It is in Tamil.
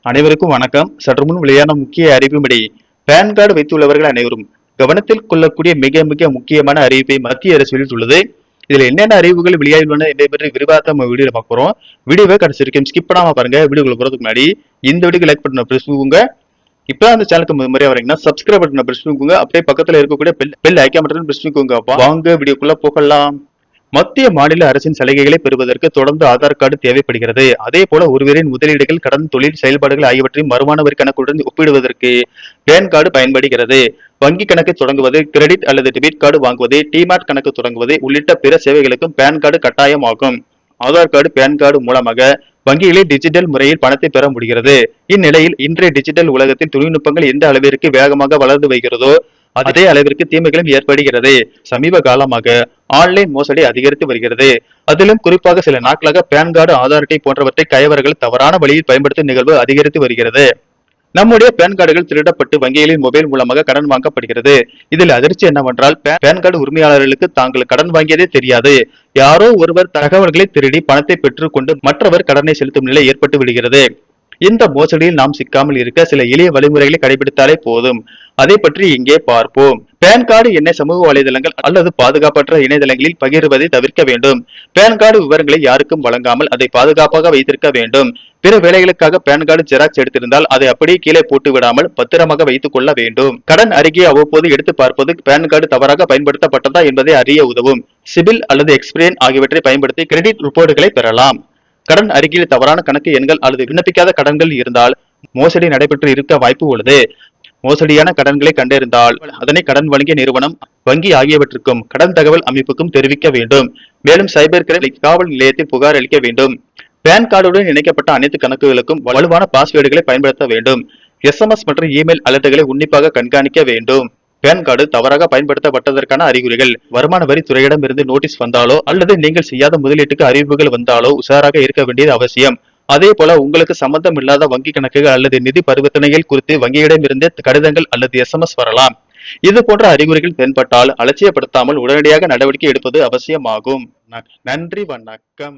அனைவருக்கும் வணக்கம். சற்று முன் வெளியான முக்கிய அறிவிப்புப்படி பேன் கார்டு வைத்துள்ளவர்கள் அனைவரும் கவனத்தில் கொள்ளக்கூடிய மிக மிக முக்கியமான அறிவிப்பை மத்திய அரசு வெளியிட்டுள்ளது. இதுல என்னென்ன அறிவிப்புகள் வெளியாகியுள்ளன என்பதை பற்றி விரிவாக நம்ம வீடியோல பார்க்கிறோம். வீடியோவை கடைசி வரைக்கும் ஸ்கிப் பண்ணாம பாருங்க. வீடியோக்குள்ள போறதுக்கு முன்னாடி இந்த வீடியோக்கு லைக் பட்டனை பிரஸ் பண்ணுங்க. இப்ப அந்த சேனலுக்கு முறையா வரீங்கன்னா சப்ஸ்கிரைப் பட்டனை பிரஸ் பண்ணுங்க. அப்படியே பக்கத்துல இருக்கக்கூடிய பெல் ஐக்கான் பட்டனை பிரஸ் பண்ணுங்க. வாங்க வீடியோக்குள்ள போகலாம். மத்திய மாநில அரசின் சலுகைகளை பெறுவதற்கு தொடர்ந்து ஆதார் கார்டு தேவைப்படுகிறது. அதே போல ஒருவரின் முதலீடுகள், கடன், தொழில் செயல்பாடுகள் ஆகியவற்றையும் வருமான வரி கணக்குடன் ஒப்பிடுவதற்கு பேன் கார்டு பயன்படுகிறது. வங்கி கணக்கு தொடங்குவது, கிரெடிட் அல்லது டெபிட் கார்டு வாங்குவது, டிமார்ட் கணக்கு தொடங்குவது உள்ளிட்ட பிற சேவைகளுக்கும் பேன் கார்டு கட்டாயமாகும். ஆதார் கார்டு, பேன் கார்டு மூலமாக வங்கிகளில் டிஜிட்டல் முறையில் பணத்தை பெற முடிகிறது. இந்நிலையில் இன்றைய டிஜிட்டல் உலகத்தில் தொழில்நுட்பங்கள் எந்த அளவிற்கு வேகமாக வளர்ந்து வருகிறதோ அதே அளவிற்கு தீமைகளும் ஏற்படுகிறது. சமீப காலமாக ஆன்லைன் மோசடி அதிகரித்து வருகிறது. அதிலும் குறிப்பாக சில நாட்களாக பேன் கார்டு, ஆதார் அட்டை போன்றவற்றை கயவர்கள் தவறான வழியில் பயன்படுத்தும் நிகழ்வு அதிகரித்து வருகிறது. நம்முடைய பேன் கார்டுகள் திருடப்பட்டு வங்கிகளின் மொபைல் மூலமாக கடன் வாங்கப்படுகிறது. இதில் அதிர்ச்சி என்னவென்றால், பேன் கார்டு உரிமையாளர்களுக்கு தாங்கள் கடன் வாங்கியதே தெரியாது. யாரோ ஒருவர் தகவல்களை திருடி பணத்தை பெற்றுக் கொண்டு மற்றவர் கடனை செலுத்தும் நிலை ஏற்பட்டு விடுகிறது. இந்த மோசடியில் நாம் சிக்காமல் இருக்க சில எளிய வழிமுறைகளை கடைபிடித்தாலே போதும். அதை பற்றி இங்கே பார்ப்போம். பேன் கார்டு எண்ணை சமூக வலைதளங்கள் அல்லது பாதுகாப்பற்ற இணையதளங்களில் பகிர்வதை தவிர்க்க வேண்டும். பேன் கார்டு விவரங்களை யாருக்கும் வழங்காமல் அதை பாதுகாப்பாக வைத்திருக்க வேண்டும். பிற வேலைகளுக்காக பேன் கார்டு ஜெராக்ஸ் எடுத்திருந்தால் அதை அப்படியே கீழே போட்டு விடாமல் பத்திரமாக வைத்துக் கொள்ள வேண்டும். கடன் அறிக்கையை அவ்வப்போது எடுத்து பார்ப்பது பேன் கார்டு தவறாக பயன்படுத்தப்பட்டதா என்பதை அறிய உதவும். சிபில் அல்லது எக்ஸ்பிரியன் ஆகியவற்றை பயன்படுத்தி கிரெடிட் ரிப்போர்ட்டுகளை பெறலாம். கடன் அறிக்கையில் தவறான கணக்கு எண்கள் அல்லது விண்ணப்பிக்காத கடன்கள் இருந்தால் மோசடி நடைபெற்று இருக்க வாய்ப்பு உள்ளது. மோசடியான கடன்களை கண்டறிந்தால் அதனை கடன் வழங்கிய நிறுவனம், வங்கி ஆகியவற்றுக்கும் கடன் தகவல் அமைப்புக்கும் தெரிவிக்க வேண்டும். மேலும் சைபர் கிரைம் காவல் நிலையத்தில் புகார் அளிக்க வேண்டும். பேன் கார்டுடன் இணைக்கப்பட்ட அனைத்து கணக்குகளுக்கும் வலுவான பாஸ்வேர்டுகளை பயன்படுத்த வேண்டும். SMS மற்றும் இமெயில் அலர்ட்டுகளை உன்னிப்பாக கண்காணிக்க வேண்டும். பேன் கார்டு தவறாக பயன்படுத்தப்பட்டதற்கான அறிகுறிகள்: வருமான வரி துறையிடமிருந்து நோட்டீஸ் வந்தாலோ அல்லது நீங்கள் செய்யாத முதலீட்டுக்கு அறிவிப்புகள் வந்தாலோ உஷாராக இருக்க வேண்டியது அவசியம். அதே போல உங்களுக்கு சம்பந்தம் இல்லாத வங்கி கணக்குகள் அல்லது நிதி பரிவர்த்தனைகள் குறித்து வங்கியிடமிருந்து கடிதங்கள் அல்லது SMS வரலாம். இது போன்ற அறிகுறிகள் தென்பட்டால் அலட்சியப்படுத்தாமல் உடனடியாக நடவடிக்கை எடுப்பது அவசியமாகும். நன்றி, வணக்கம்.